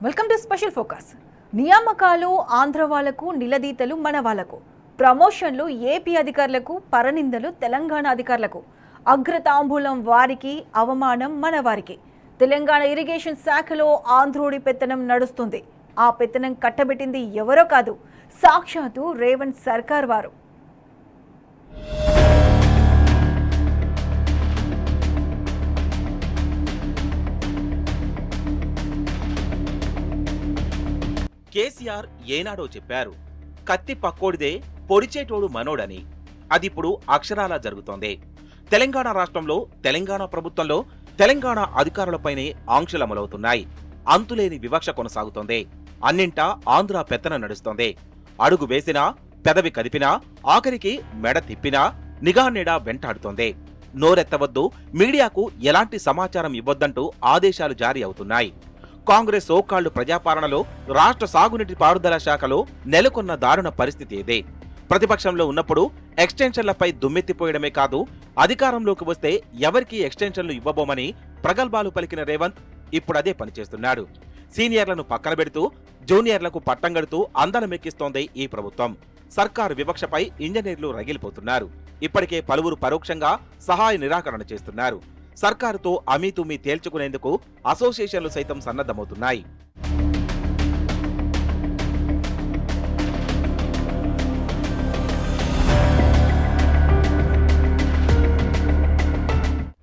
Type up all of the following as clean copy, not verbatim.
Welcome to special focus. నియామకాలు ఆంధ్ర వాళ్లకు, నిలదీతలు మన వాళ్లకు, ప్రమోషన్లు ఏపీ అధికారులకు, పరనిందలు తెలంగాణ అధికారులకు, అగ్రతాంబూలం వారికి, అవమానం మన వారికి. తెలంగాణ ఇరిగేషన్ శాఖలో ఆంధ్రోడి పెత్తనం నడుస్తుంది. ఆ పెత్తనం కట్టబెట్టింది ఎవరో కాదు, సాక్షాత్తు రేవంత్ సర్కార్ వారు. కేసీఆర్ ఏనాడో చెప్పారు, కత్తి పక్కోడిదే పొడిచేటోడు మనోడని. అదిప్పుడు అక్షరాలా జరుగుతోంది. తెలంగాణ రాష్ట్రంలో, తెలంగాణ ప్రభుత్వంలో తెలంగాణ అధికారులపైనే ఆంక్షలు అమలవుతున్నాయి. అంతులేని వివక్ష కొనసాగుతోంది. అన్నింటా ఆంధ్ర పెత్తనం నడుస్తోంది. అడుగు వేసినా, పెదవి కదిపినా, ఆఖరికి మెడ తిప్పినా నిఘా నీడ వెంటాడుతోంది. నోరెత్తవద్దు, మీడియాకు ఎలాంటి సమాచారం ఇవ్వొద్దంటూ ఆదేశాలు జారీ అవుతున్నాయి. కాంగ్రెస్ సోకాళ్లు ప్రజాపాలనలో, రాష్ట్ర సాగునీటి పారుదల శాఖలో నెలకొన్న దారుణ పరిస్థితి ఇదే. ప్రతిపక్షంలో ఉన్నప్పుడు ఎక్స్టెన్షన్లపై దుమ్మెత్తిపోయడమే కాదు, అధికారంలోకి వస్తే ఎవరికీ ఎక్స్టెన్షన్లు ఇవ్వబోమని ప్రగల్భాలు పలికిన రేవంత్ ఇప్పుడదే పనిచేస్తున్నాడు. సీనియర్లను పక్కన పెడుతూ జూనియర్లకు పట్టం గడుతూ అందలమెక్కిస్తోంది ఈ ప్రభుత్వం. సర్కారు వివక్షపై ఇంజనీర్లు రగిలిపోతున్నారు. ఇప్పటికే పలువురు పరోక్షంగా సహాయ నిరాకరణ చేస్తున్నారు. సర్కారుతో అమీతుమీ తేల్చుకునేందుకు అసోసియేషన్లు సైతం సన్నద్ధమవుతున్నాయి.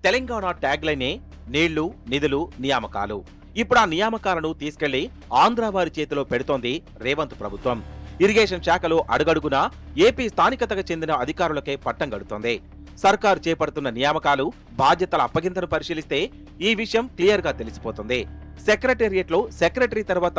తెలంగాణ ట్యాగ్లైనే నీళ్లు, నిధులు, నియామకాలు. ఇప్పుడు ఆ నియామకాలను తీసుకెళ్లి ఆంధ్ర వారి చేతిలో పెడుతోంది రేవంత్ ప్రభుత్వం. ఇరిగేషన్ శాఖలో అడుగడుగునా ఏపీ స్థానికతకు చెందిన అధికారులకే పట్టం గడుతోంది. సర్కారు చేపడుతున్న నియామకాలు, బాధ్యతల అప్పగింతను పరిశీలిస్తే ఈ విషయం క్లియర్ గా తెలిసిపోతుంది. సెక్రటేరియట్ లో సెక్రటరీ తర్వాత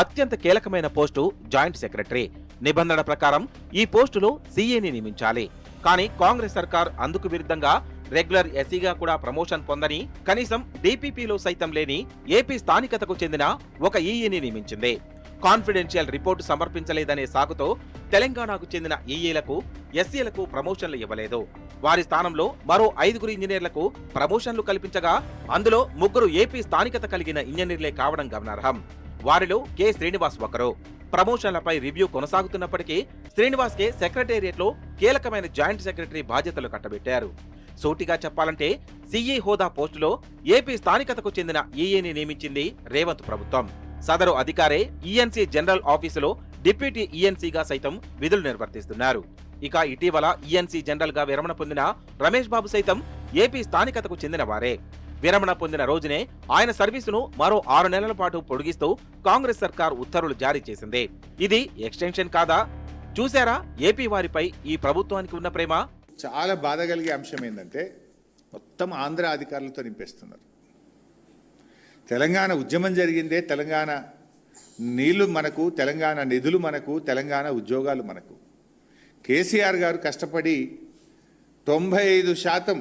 అత్యంత కీలకమైన పోస్టు జాయింట్ సెక్రటరీ. నిబంధనల ప్రకారం ఈ పోస్టులో సీఏని నియమించాలి. కానీ కాంగ్రెస్ సర్కార్ అందుకు విరుద్ధంగా రెగ్యులర్ ఎస్సీగా కూడా ప్రమోషన్ పొందని, కనీసం డీపీపీలో సైతం లేని ఏపీ స్థానికతకు చెందిన ఒక ఈఈని నియమించింది. కాన్ఫిడెన్షియల్ రిపోర్టు సమర్పించలేదనే సాకుతో తెలంగాణకు చెందిన ఈఈలకు, ఎస్సీలకు ప్రమోషన్లు ఇవ్వలేదు. వారి స్థానంలో మరో 5 ఇంజనీర్లకు ప్రమోషన్లు కల్పించగా అందులో 3 ఏపీ స్థానికత కలిగిన ఇంజనీర్లే కావడం గమనార్హం. వారిలో కె శ్రీనివాస్ ఒకరు. ప్రమోషన్లపై రివ్యూ కొనసాగుతున్నప్పటికీ శ్రీనివాస్ కే సెక్రటేరియట్ లో కీలకమైన జాయింట్ సెక్రటరీ బాధ్యతలు కట్టబెట్టారు. సూటిగా చెప్పాలంటే సీఈ హోదా పోస్టులో ఏపీ స్థానికతకు చెందిన ఈఏని నియమించింది రేవంత్ ప్రభుత్వం. సదరు అధికారే ఈఎన్సీ జనరల్ ఆఫీసులో డిప్యూటీ ఈఎన్సీగా సైతం విధులు నిర్వర్తిస్తున్నారు. ఇక ఇటీవల ఈఎన్సీ జనరల్ గా విరమణ పొందిన రమేష్ బాబు సైతం ఏపీ స్థానికతకు చెందిన వారే. విరమణ పొందిన రోజునే ఆయన సర్వీసును మరో 6 నెలల పాటు పొడిగిస్తూ కాంగ్రెస్ సర్కార్ ఉత్తర్వులు జారీ చేసింది. ఇది ఎక్స్టెన్షన్ కాదా? చూశారా ఏపీ వారిపై ఈ ప్రభుత్వానికి ఉన్న ప్రేమ? చాలా బాధ కలిగే అంశం ఏంటంటే మొత్తం ఆంధ్ర అధికారులతో నింపేస్తున్నారు. తెలంగాణ ఉద్యమం జరిగిందే, తెలంగాణ నీళ్లు మనకు, తెలంగాణ నిధులు మనకు, తెలంగాణ ఉద్యోగాలు మనకు. కేసీఆర్ గారు కష్టపడి 95%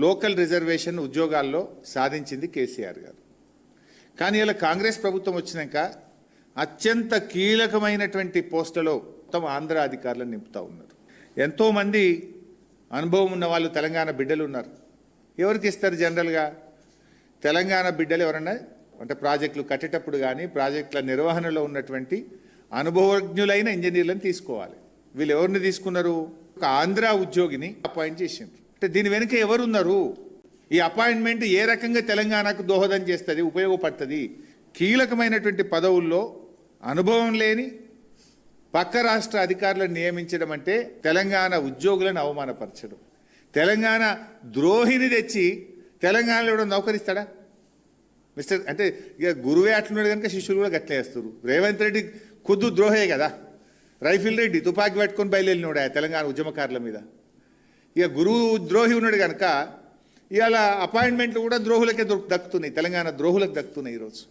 లోకల్ రిజర్వేషన్ ఉద్యోగాల్లో సాధించింది కేసీఆర్ గారు. కానీ ఇలా కాంగ్రెస్ ప్రభుత్వం వచ్చినాక అత్యంత కీలకమైనటువంటి పోస్టులలో మొత్తం ఆంధ్ర అధికారులను నింపుతూ ఉన్నారు. ఎంతోమంది అనుభవం ఉన్న వాళ్ళు తెలంగాణ బిడ్డలు ఉన్నారు. ఎవరికి ఇస్తారు? జనరల్గా తెలంగాణ బిడ్డలు ఎవరన్నా అంటే ప్రాజెక్టులు కట్టేటప్పుడు కానీ ప్రాజెక్టుల నిర్వహణలో ఉన్నటువంటి అనుభవజ్ఞులైన ఇంజనీర్లను తీసుకోవాలి. వీళ్ళు ఎవరిని తీసుకున్నారు? ఒక ఆంధ్ర ఉద్యోగిని అపాయింట్ చేసిండ్రు. అంటే దీని వెనుక ఎవరున్నారు? ఈ అపాయింట్మెంట్ ఏ రకంగా తెలంగాణకు దోహదం చేస్తుంది, ఉపయోగపడుతుంది? కీలకమైనటువంటి పదవుల్లో అనుభవం లేని పక్క రాష్ట్ర అధికారులను నియమించడం అంటే తెలంగాణ ఉద్యోగులను అవమానపరచడం. తెలంగాణ ద్రోహిని తెచ్చి తెలంగాణలో కూడా నౌకరిస్తాడా? మిస్టర్ అంటే ఇక గురువే అట్లున్నాడు కనుక శిష్యులు కూడా గట్లే వేస్తారు. రేవంత్ రెడ్డి ఖుద్దు ద్రోహే కదా. రైఫిల్ రెడ్డి తుపాకీ పట్టుకొని బయలుదేరినాడు తెలంగాణ ఉద్యమకారుల మీద. ఇక గురువు ద్రోహి ఉన్నాడు కనుక ఇవాళ అపాయింట్మెంట్లు కూడా ద్రోహులకే దక్కుతున్నాయి, తెలంగాణ ద్రోహులకు దక్కుతున్నాయి ఈరోజు.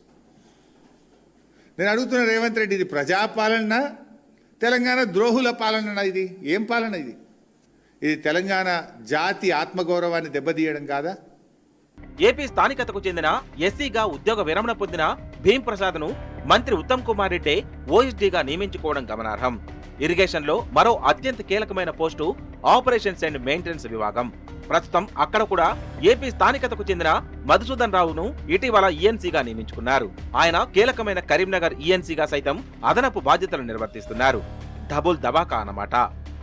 నేను అడుగుతున్న రేవంత్ రెడ్డి, ఇది ప్రజాపాలన, తెలంగాణ ద్రోహుల పాలన? ఇది ఏం పాలన? ఇది తెలంగాణ జాతి ఆత్మగౌరవాన్ని దెబ్బతీయడం కాదా? ఏపీ స్థానికతకు చెందిన ఎస్సీగా ఉద్యోగ విరమణ పొందిన భీం ప్రసాద్ ను మంత్రి ఉత్తమ్ కుమార్ రెడ్డి ఓఎస్డీగా నియమించుకోవడం గమనార్హం. ఇరిగేషన్ లో మరో అత్యంత కీలకమైన పోస్టు ఆపరేషన్స్ అండ్ మెయింటెనెన్స్ విభాగం. ప్రస్తుతం అక్కడ కూడా ఏపీ స్థానికతకు చెందిన మధుసూదన్ రావును ఇటీవల ఈఎన్సీగా నియమించుకున్నారు. ఆయన కీలకమైన కరీంనగర్ ఈఎన్సీగా సైతం అదనపు బాధ్యతలు నిర్వర్తిస్తున్నారు. డబుల్ దబాకా అన్నమాట.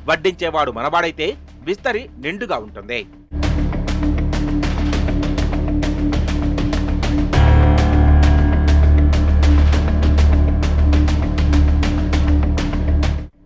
వడ్డించేవాడు మనవాడైతే విస్తరి నిండుగా ఉంటుంది.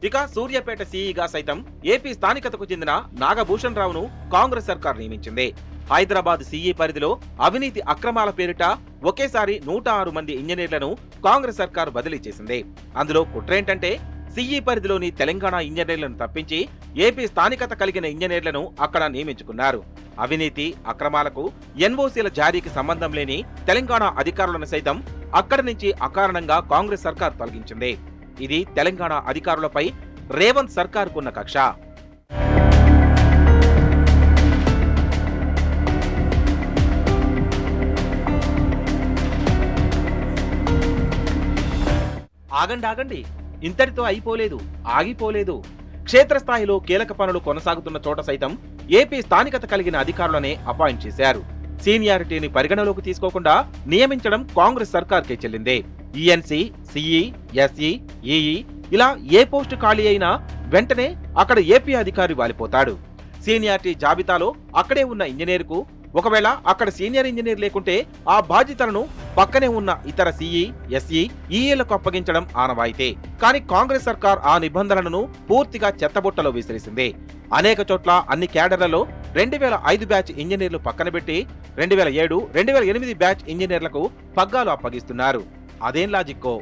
ఇక సూర్యాపేట సీఈగా సైతం ఏపీ స్థానికతకు చెందిన నాగభూషణ్ రావును కాంగ్రెస్ సర్కార్ నియమించింది. హైదరాబాద్ సీఈ పరిధిలో అవినీతి అక్రమాల పేరిట ఒకేసారి 106 మంది ఇంజనీర్లను కాంగ్రెస్ సర్కార్ బదిలీ చేసింది. అందులో కుట్రేంటంటే సీఈ పరిధిలోని తెలంగాణ ఇంజనీర్లను తప్పించి ఏపీ స్థానికత కలిగిన ఇంజనీర్లను అక్కడ నియమించుకున్నారు. అవినీతి అక్రమాలకు ఎన్ఓసీల జారీకి సంబంధం లేని తెలంగాణ అధికారులను సైతం అక్కడి నుంచి అకారణంగా కాంగ్రెస్ సర్కార్ తొలగించింది. ఇది తెలంగాణ అధికారులపై రేవంత్ సర్కారుకున్న కక్ష. ఆగండి, ఇంతటితో అయిపోలేదు, ఆగిపోలేదు. క్షేత్రస్థాయిలో కీలక పనులు కొనసాగుతున్న చోట సైతం ఏపీ స్థానికత కలిగిన అధికారులనే అపాయింట్ చేశారు. సీనియారిటీని పరిగణలోకి తీసుకోకుండా నియమించడం కాంగ్రెస్ సర్కార్కే చెల్లిందే. ఈఎన్సీ, సిఈ, ఎస్ఈ, ఈఈ ఇలా ఏ పోస్టు ఖాళీ అయినా వెంటనే అక్కడ ఏపీ అధికారి వాలిపోతాడు. సీనియారిటీ జాబితాలో అక్కడే ఉన్న ఇంజనీర్కు ఒకవేళ అక్కడ సీనియర్ ఇంజనీర్ లేకుంటే ఆ బాధ్యతలను పక్కనే ఉన్న ఇతర సిఈ, ఎస్ఈ, ఈఈలకు అప్పగించడం ఆనవాయితీ. కానీ కాంగ్రెస్ సర్కార్ ఆ నిబంధనలను పూర్తిగా చెత్తబుట్టలో విసిరేసింది. అనేక చోట్ల అన్ని క్యాడర్లలో 2005 బ్యాచ్ ఇంజనీర్లు పక్కన పెట్టి 2007, 2008 బ్యాచ్ ఇంజనీర్లకు పగ్గాలు అప్పగిస్తున్నారు. అదేం లాజిక్కో.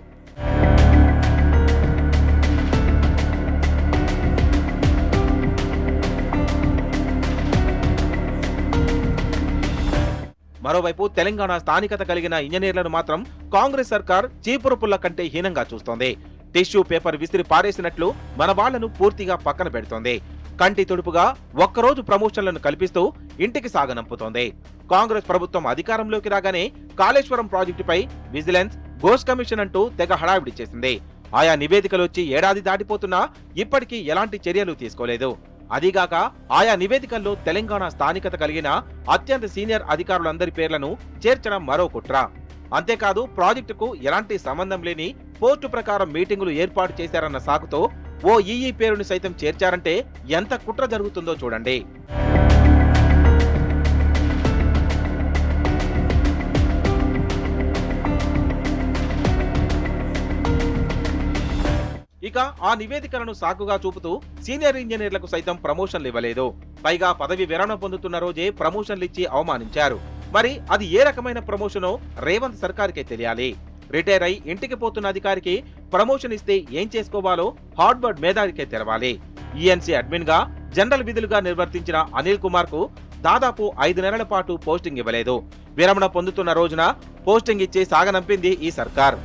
మరోవైపు తెలంగాణ స్థానికత కలిగిన ఇంజనీర్లను మాత్రం కాంగ్రెస్ సర్కార్ చీపురు పుల్ల కంటే హీనంగా చూస్తోంది. టిష్యూ పేపర్ విసిరి పారేసినట్లు మన వాళ్లను పూర్తిగా పక్కన పెడుతోంది. కంటి తుడుపుగా ఒక్కరోజు ప్రమోషన్లను కల్పిస్తూ ఇంటికి సాగనంపుతోంది. కాంగ్రెస్ ప్రభుత్వం అధికారంలోకి రాగానే కాళేశ్వరం ప్రాజెక్టుపై విజిలెన్స్, ఘోష్ కమిషన్ అంటూ తెగ హడావిడి చేసింది. ఆయా నివేదికలు వచ్చి ఏడాది దాటిపోతున్నా ఇప్పటికీ ఎలాంటి చర్యలు తీసుకోలేదు. అదిగాక ఆయా నివేదికల్లో తెలంగాణ స్థానికత కలిగిన అత్యంత సీనియర్ అధికారులందరి పేర్లను చేర్చడం మరో కుట్ర. అంతేకాదు ప్రాజెక్టుకు ఎలాంటి సంబంధం లేని పోస్టు ప్రకారం మీటింగులు ఏర్పాటు చేశారన్న సాకుతో ఓ ఈఈ పేరును సైతం చేర్చారంటే ఎంత కుట్ర జరుగుతుందో చూడండి. ఇక ఆ నివేదికలను సాకుగా చూపుతూ సీనియర్ ఇంజనీర్లకు సైతం ప్రమోషన్లు ఇవ్వలేదు. పైగా పదవి విరమణ పొందుతున్న రోజే ప్రమోషన్లు ఇచ్చి అవమానించారు. మరి అది ఏ రకమైన ప్రమోషనో రేవంత్ సర్కార్కే తెలియాలి. రిటైర్ అయి ఇంటికి పోతున్న అధికారికి ప్రమోషన్ ఇస్తే ఏం చేసుకోవాలో హార్డ్వర్డ్ మేధావికే తెలవాలి. ఈఎన్సీ అడ్మిన్ గా జనరల్ విధులుగా నిర్వర్తించిన అనిల్ కుమార్ కు దాదాపు 5 నెలల పాటు పోస్టింగ్ ఇవ్వలేదు. విరమణ పొందుతున్న రోజున పోస్టింగ్ ఇచ్చి సాగనంపింది ఈ సర్కార్.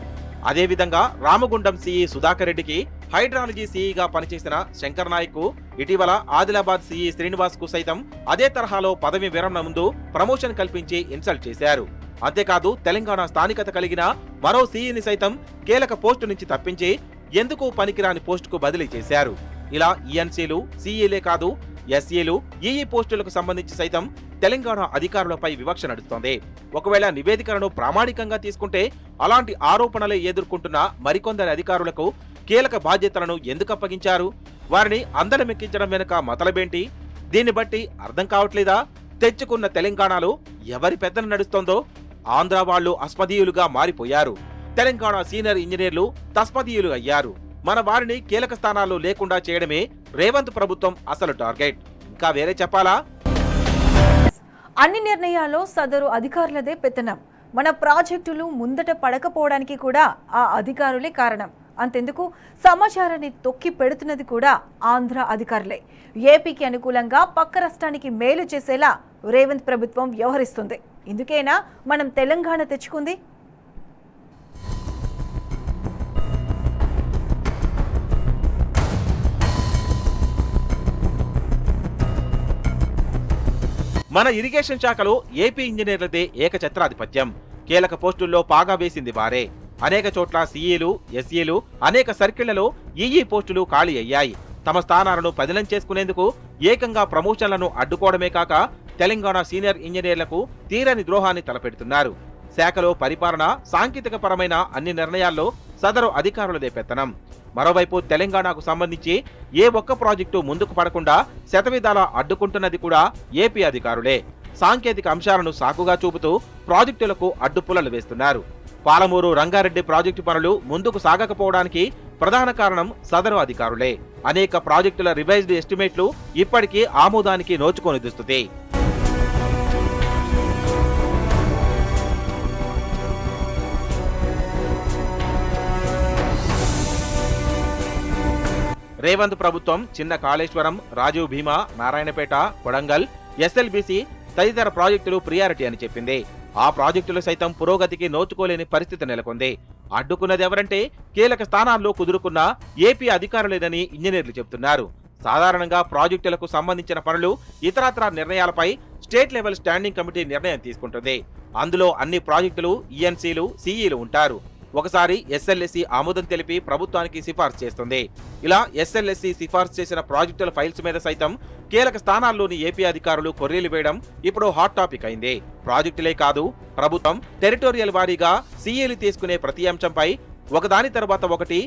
అదేవిధంగా రామగుండం సీఈ సుధాకర్ రెడ్డికి హైడ్రాలజీ సీఈగా పనిచేసిన శంకర్ నాయక్ కు ఇటీవల ఆదిలాబాద్ సీఈ శ్రీనివాస్ కు సైతం అదే తరహాలో పదవి విరమణ ముందు ప్రమోషన్ కల్పించి ఇన్సల్ట్ చేశారు. అంతేకాదు తెలంగాణ స్థానికత కలిగిన మరో సీఈని సైతం కీలక పోస్టు నుంచి తప్పించి ఎందుకు పనికిరాని పోస్టుకు బదిలీ చేశారు. ఇలా ఈఎన్సీలు, సీఈలే కాదు ఎస్ఈలు, ఈఈ పోస్టులకు సంబంధించి సైతం తెలంగాణ అధికారులపై వివక్ష నడుస్తోంది. ఒకవేళ నివేదికలను ప్రామాణికంగా తీసుకుంటే అలాంటి ఆరోపణలే ఎదుర్కొంటున్న మరికొందరి అధికారులకు కీలక బాధ్యతలను ఎందుకు అప్పగించారు? వారిని అందరమెక్కించడం వెనుక మతలబేంటి? దీన్ని బట్టి అర్థం కావట్లేదా తెచ్చుకున్న తెలంగాణలో ఎవరి పెద్దన నడుస్తోందో? ఆంధ్ర వాళ్లు అస్మదీయులుగా మారిపోయారు. తెలంగాణ సీనియర్ ఇంజనీర్లు తస్మదీయులు అయ్యారు. మన వారిని కీలక స్థానాల్లో లేకుండా చేయడమే రేవంత్ ప్రభుత్వం అసలు టార్గెట్. ఇంకా వేరే చెప్పాలా? అన్ని నిర్ణయాల్లో సదరు అధికారులదే పెత్తనం. మన ప్రాజెక్టులు ముందట పడకపోవడానికి కూడా ఆ అధికారులే కారణం. అంతెందుకు సమాచారాన్ని తొక్కి పెడుతున్నది కూడా ఆంధ్ర అధికారులే. ఏపీకి అనుకూలంగా పక్క రాష్ట్రానికి మేలు చేసేలా రేవంత్ ప్రభుత్వం వ్యవహరిస్తుంది. ఇందుకేనా మనం తెలంగాణ తెచ్చుకుంది? మన ఇరిగేషన్ శాఖలో ఏపీ ఇంజనీర్లదే ఏకఛత్రాధిపత్యం. కీలక పోస్టుల్లో పాగా వేసింది వారే. అనేక చోట్ల సీఈలు, ఎస్ఈలు, అనేక సర్కిళ్లలో ఈఈ పోస్టులు ఖాళీ అయ్యాయి. తమ స్థానాలను పదిలం చేసుకునేందుకు ఏకంగా ప్రమోషన్లను అడ్డుకోవడమే కాక తెలంగాణ సీనియర్ ఇంజనీర్లకు తీరని ద్రోహాన్ని తలపెడుతున్నారు. శాఖలో పరిపాలన, సాంకేతిక పరమైన అన్ని నిర్ణయాల్లో సదరు అధికారులదే పెత్తనం. మరోవైపు తెలంగాణకు సంబంధించి ఏ ఒక్క ప్రాజెక్టు ముందుకు పడకుండా శతవిధాలా అడ్డుకుంటున్నది కూడా ఏపీ అధికారులే. సాంకేతిక అంశాలను సాకుగా చూపుతూ ప్రాజెక్టులకు అడ్డుపుల్లలు వేస్తున్నారు. పాలమూరు రంగారెడ్డి ప్రాజెక్టు పనులు ముందుకు సాగకపోవడానికి ప్రధాన కారణం సదరు అధికారులే. అనేక ప్రాజెక్టుల రివైజ్డ్ ఎస్టిమేట్లు ఇప్పటికీ ఆమోదానికి నోచుకొని దుస్థితి. రేవంత్ ప్రభుత్వం చిన్న కాళేశ్వరం, రాజీవ్ భీమా, నారాయణపేట, కొడంగల్, ఎస్ఎల్బీసీ తదితర ప్రాజెక్టులు ప్రియారిటీ అని చెప్పింది. ఆ ప్రాజెక్టులు సైతం పురోగతికి నోచుకోలేని పరిస్థితి నెలకొంది. అడ్డుకున్నది ఎవరంటే కీలక స్థానాల్లో కుదురుకున్న ఏపీ అధికారులేనని ఇంజనీర్లు చెబుతున్నారు. సాధారణంగా ప్రాజెక్టులకు సంబంధించిన పనులు, ఇతరత్రా నిర్ణయాలపై స్టేట్ లెవెల్ స్టాండింగ్ కమిటీ నిర్ణయం తీసుకుంటుంది. అందులో అన్ని ప్రాజెక్టులు ఈఎన్సీలు, సిఈలు ఉంటారు. ఒకసారి ఎస్ఎల్ఎస్సి ఆమోదం తెలిపి ప్రభుత్వానికి సిఫార్సు చేస్తుంది. ఇలా ఎస్ఎల్ఎస్సి సిఫార్సు చేసిన ప్రాజెక్టుల ఫైల్స్ మీద సైతం కీలక స్థానాల్లోని ఏపీ అధికారులు కొర్రీలు వేయడం ఇప్పుడు హాట్ టాపిక్ అయింది. ప్రాజెక్టులే కాదు, ప్రభుత్వం టెరిటోరియల్ వారీగా సీఏలు తీసుకునే ప్రతి అంశంపై ఒకదాని తర్వాత ఒకటి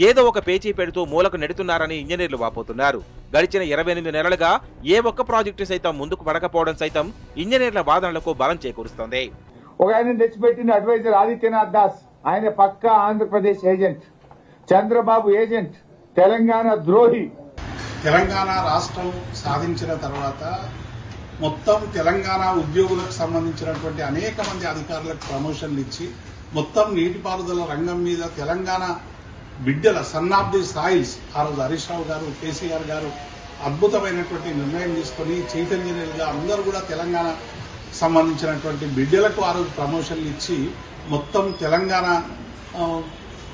ఏదో ఒక పేచీ పెడుతూ మూలకు నెడుతున్నారని ఇంజనీర్లు వాపోతున్నారు. గడిచిన 28 నెలలుగా ఏ ఒక్క ప్రాజెక్టు సైతం ముందుకు పడకపోవడం సైతం ఇంజనీర్ల వాదనలకు బలం చేకూరుస్తోంది. ఒక ఆయన తెచ్చిపెట్టిన అడ్వైజర్ ఆదిత్యనాథ్ దాస్, ఆయన పక్కా ఆంధ్రప్రదేశ్ ఏజెంట్, చంద్రబాబు ఏజెంట్, తెలంగాణ ద్రోహి. తెలంగాణ రాష్ట్రం సాధించిన తర్వాత మొత్తం తెలంగాణ ఉద్యోగులకు సంబంధించినటువంటి అనేక మంది అధికారులకు ప్రమోషన్లు ఇచ్చి మొత్తం నీటిపారుదల రంగం మీద తెలంగాణ బిడ్డల సన్ ఆఫ్ ది సాయిల్స్ ఆ రోజు హరీష్ రావు గారు, కేసీఆర్ గారు అద్భుతమైనటువంటి నిర్ణయం తీసుకుని చీఫ్ ఇంజనీర్గా అందరూ కూడా తెలంగాణ సంబంధించినటువంటి బిడ్డలకు ఆ రోజు ప్రమోషన్లు ఇచ్చి మొత్తం తెలంగాణ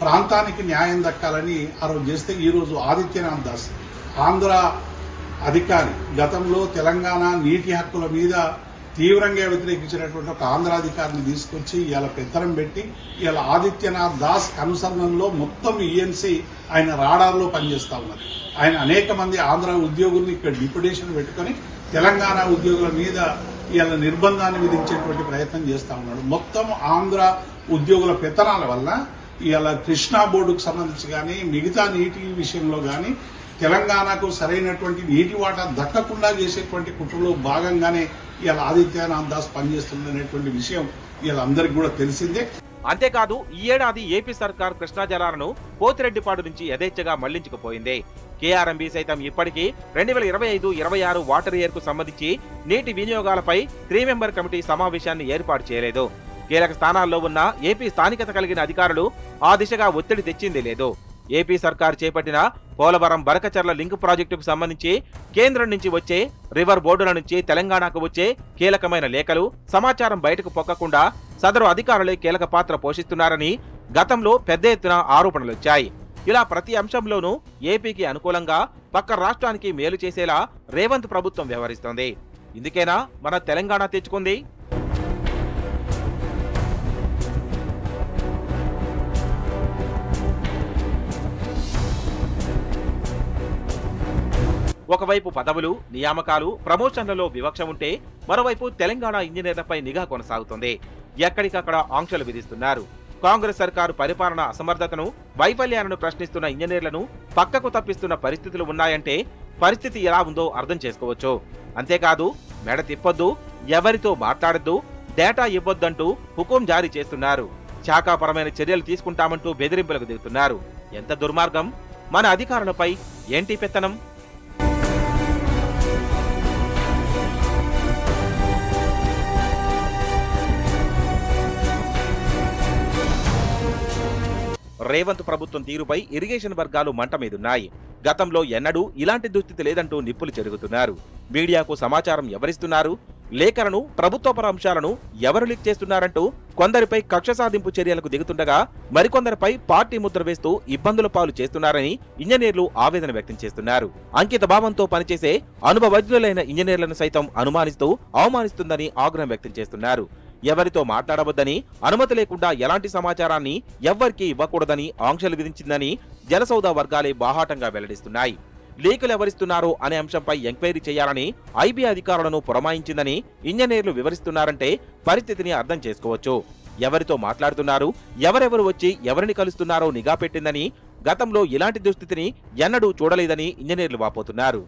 ప్రాంతానికి న్యాయం దక్కాలని ఆ రోజు చేస్తే ఈరోజు ఆదిత్యనాథ్ దాస్ ఆంధ్ర అధికారి గతంలో తెలంగాణ నీటి హక్కుల మీద తీవ్రంగా వ్యతిరేకించినటువంటి ఒక ఆంధ్ర అధికారిని తీసుకొచ్చి ఇలా పెత్తనం పెట్టి ఇలా ఆదిత్యనాథ్ దాస్ అనుసరణలో మొత్తం ఈఎన్సీ ఆయన రాడార్లో పనిచేస్తా ఉన్నారు. ఆయన అనేక మంది ఆంధ్ర ఉద్యోగుల్ని ఇక్కడ డిప్యుటేషన్ పెట్టుకుని తెలంగాణ ఉద్యోగుల మీద ఇలా నిర్బంధాన్ని విధించేటువంటి ప్రయత్నం చేస్తా ఉన్నాడు. మొత్తం ఆంధ్ర ఉద్యోగుల పెత్తనాల వల్ల ఇలా కృష్ణా బోర్డుకు సంబంధించి కానీ మిగతా నీటి విషయంలో కానీ తెలంగాణకు సరైనటువంటి నీటి వాటా దక్కకుండా చేసేటువంటి కుట్రలో భాగంగానే ఇలా ఆదిత్యనాథ్ దాస్ పనిచేస్తుందనేటువంటి విషయం వీళ్ళందరికీ కూడా తెలిసిందే. అంతేకాదు, ఈ ఏడాది ఏపీ సర్కార్ కృష్ణా జలాలను పోతిరెడ్డిపాడు నుంచి యథేచ్ఛగా మళ్లించుకుపోయింది. కేఆర్ఎంబీ సైతం ఇప్పటికీ 2025-26 వాటర్ ఇయర్ కు సంబంధించి నీటి వినియోగాలపై 3 మెంబర్ కమిటీ సమావేశాన్ని ఏర్పాటు చేయలేదు. కీలక స్థానాల్లో ఉన్న ఏపీ స్థానికత కలిగిన అధికారులు ఆ దిశగా ఒత్తిడి తెచ్చింది లేదు. ఏపీ సర్కార్ చేపట్టిన పోలవరం బరకచర్ల లింక్ ప్రాజెక్టుకు సంబంధించి కేంద్రం నుంచి వచ్చే, రివర్ బోర్డుల నుంచి తెలంగాణకు వచ్చే కీలకమైన లేఖలు, సమాచారం బయటకు పొక్కకుండా సదరు అధికారులే కీలక పాత్ర పోషిస్తున్నారని గతంలో పెద్ద ఎత్తున ఆరోపణలొచ్చాయి. ఇలా ప్రతి అంశంలోనూ ఏపీకి అనుకూలంగా పక్క రాష్ట్రానికి మేలు చేసేలా రేవంత్ ప్రభుత్వం వ్యవహరిస్తోంది. ఇందుకేనా మన తెలంగాణ తెచ్చుకుంది? ఒకవైపు పదవులు, నియామకాలు, ప్రమోషన్లలో వివక్ష ఉంటే మరోవైపు తెలంగాణ ఇంజనీర్లపై నిఘా కొనసాగుతోంది. ఎక్కడికక్కడ ఆంక్షలు విధిస్తున్నారు. కాంగ్రెస్ సర్కారు పరిపాలన అసమర్థతను, వైఫల్యాలను ప్రశ్నిస్తున్న ఇంజనీర్లను పక్కకు తప్పిస్తున్న పరిస్థితులు ఉన్నాయంటే పరిస్థితి ఎలా ఉందో అర్థం చేసుకోవచ్చు. అంతేకాదు, మెడ తిప్పొద్దు, ఎవరితో మాట్లాడొద్దు, డేటా ఇవ్వొద్దంటూ హుకుం జారీ చేస్తున్నారు. శాఖాపరమైన చర్యలు తీసుకుంటామంటూ బెదిరింపులకు దిగుతున్నారు. ఎంత దుర్మార్గం! మన అధికారులపై ఏంటి పెత్తనం? రేవంత్ ప్రభుత్వం తీరుపై ఇరిగేషన్ వర్గాలు మంట మీదున్నాయి. గతంలో ఎన్నడూ ఇలాంటి దుస్థితి లేదంటూ నిప్పులు చెరుగుతున్నారు. మీడియాకు సమాచారం ఎవరిస్తున్నారు, లేఖలను, ప్రభుత్వపర అంశాలను ఎవరు లీక్ చేస్తున్నారంటూ కొందరిపై కక్ష సాధింపు చర్యలకు దిగుతుండగా మరికొందరిపై పార్టీ ముద్ర వేస్తూ ఇబ్బందుల పాలు చేస్తున్నారని ఇంజనీర్లు ఆవేదన వ్యక్తం చేస్తున్నారు. అంకిత భావంతో పనిచేసే అనుభవజ్ఞులైన ఇంజనీర్లను సైతం అనుమానిస్తూ అవమానిస్తుందని ఆగ్రహం వ్యక్తం చేస్తున్నారు. ఎవరితో మాట్లాడవద్దని, అనుమతి లేకుండా ఎలాంటి సమాచారాన్ని ఎవ్వరికీ ఇవ్వకూడదని ఆంక్షలు విధించిందని జనసౌద వర్గాలే బాహాటంగా వెల్లడిస్తున్నాయి. లీకులు ఎవరిస్తున్నారో అనే అంశంపై ఎంక్వైరీ చేయాలని ఐబీ అధికారులను పురమాయించిందని ఇంజనీర్లు వివరిస్తున్నారంటే పరిస్థితిని అర్థం చేసుకోవచ్చు. ఎవరితో మాట్లాడుతున్నారు, ఎవరెవరు వచ్చి ఎవరిని కలుస్తున్నారో నిఘా పెట్టిందని, గతంలో ఇలాంటి దుస్థితిని ఎన్నడూ చూడలేదని ఇంజనీర్లు వాపోతున్నారు.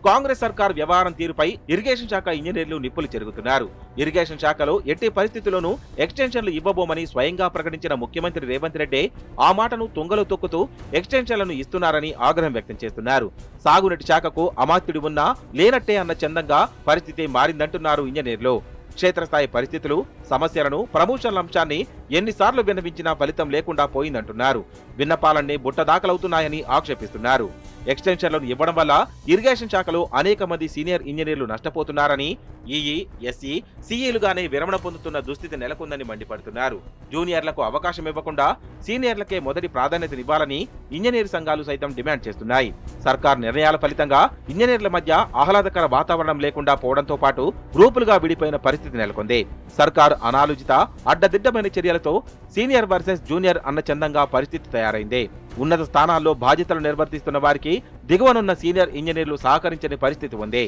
కాంగ్రెస్ సర్కార్ వ్యవహారం తీరుపై ఇరిగేషన్ శాఖ ఇంజనీర్లు నిప్పులు చెరుగుతున్నారు. ఇరిగేషన్ శాఖలో ఎట్టి పరిస్థితుల్లోనూ ఎక్స్టెన్షన్లు ఇవ్వబోమని స్వయంగా ప్రకటించిన ముఖ్యమంత్రి రేవంత్ రెడ్డి ఆ మాటను తుంగలో తొక్కుతూ ఎక్స్టెన్షన్లను ఇస్తున్నారని ఆగ్రహం వ్యక్తం చేస్తున్నారు. సాగునీటి శాఖకు అమాత్యుడి ఉన్నా లేనట్టే అన్న చందంగా పరిస్థితి మారిందంటున్నారు ఇంజనీర్లు. క్షేత్రస్థాయి పరిస్థితులు, సమస్యలను, ప్రమోషన్ల అంశాన్ని ఎన్నిసార్లు విన్నవించినా ఫలితం లేకుండా పోయిందంటున్నారు. విన్నపాలన్నీ బుట్టదాఖలవుతున్నాయని ఆక్షేపిస్తున్నారు. ఎక్స్టెన్షన్లను ఇవ్వడం వల్ల ఇరిగేషన్ శాఖలో అనేక మంది సీనియర్ ఇంజనీర్లు నష్టపోతున్నారని, ఈఈ, ఎస్ఈ, సీఈలుగానే విరమణ పొందుతున్న దుస్థితి నెలకొందని మండిపడుతున్నారు. జూనియర్లకు అవకాశం ఇవ్వకుండా సీనియర్లకే మొదటి ప్రాధాన్యతనివ్వాలని ఇంజనీర్ సంఘాలు సైతం డిమాండ్ చేస్తున్నాయి. సర్కార్ నిర్ణయాల ఫలితంగా ఇంజనీర్ల మధ్య ఆహ్లాదకర వాతావరణం లేకుండా పోవడంతో పాటు గ్రూపులుగా విడిపోయిన పరిస్థితి నెలకొంది. సర్కార్ అనాలోచిత, అడ్డదిడ్డమైన చర్యలతో సీనియర్ వర్సెస్ జూనియర్ అన్న చందంగా పరిస్థితి తయారైంది. ఉన్నత స్థానాల్లో బాధ్యతలు నిర్వర్తిస్తున్న వారికి దిగువనున్న సీనియర్ ఇంజనీర్లు సహకరించని పరిస్థితి ఉంది.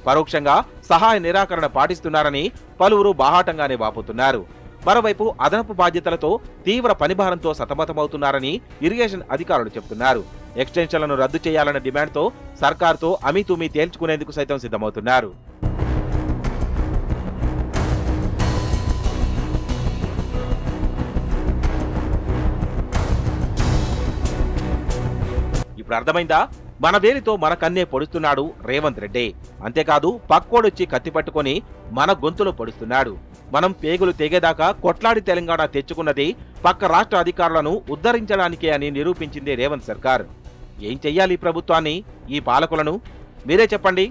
పరోక్షంగా సహాయ నిరాకరణ పాటిస్తున్నారని పలువురు బాహాటంగానే వాపోతున్నారు. మరోవైపు అదనపు బాధ్యతలతో తీవ్ర పనిభారంతో సతమతమవుతున్నారని ఇరిగేషన్ అధికారులు చెబుతున్నారు. ఎక్స్టెన్షన్లను రద్దు చేయాలన్న డిమాండ్తో సర్కార్తో అమీతుమీ తేల్చుకునేందుకు సైతం సిద్ధమవుతున్నారు. ఇప్పుడు అర్థమైందా? మన వేలితో మన కన్నే పొడుస్తున్నాడు రేవంత్ రెడ్డి. అంతేకాదు పక్కోడొచ్చి కత్తి పట్టుకొని మన గొంతులో పొడుస్తున్నాడు. మనం పేగులు తెగేదాకా కొట్లాడి తెలంగాణ తెచ్చుకున్నది పక్క రాష్ట్ర అధికారులను ఉద్ధరించడానికే అని నిరూపించింది రేవంత్ సర్కార్. ఏం చెయ్యాలి ప్రభుత్వాన్ని, ఈ పాలకులను? మీరే చెప్పండి.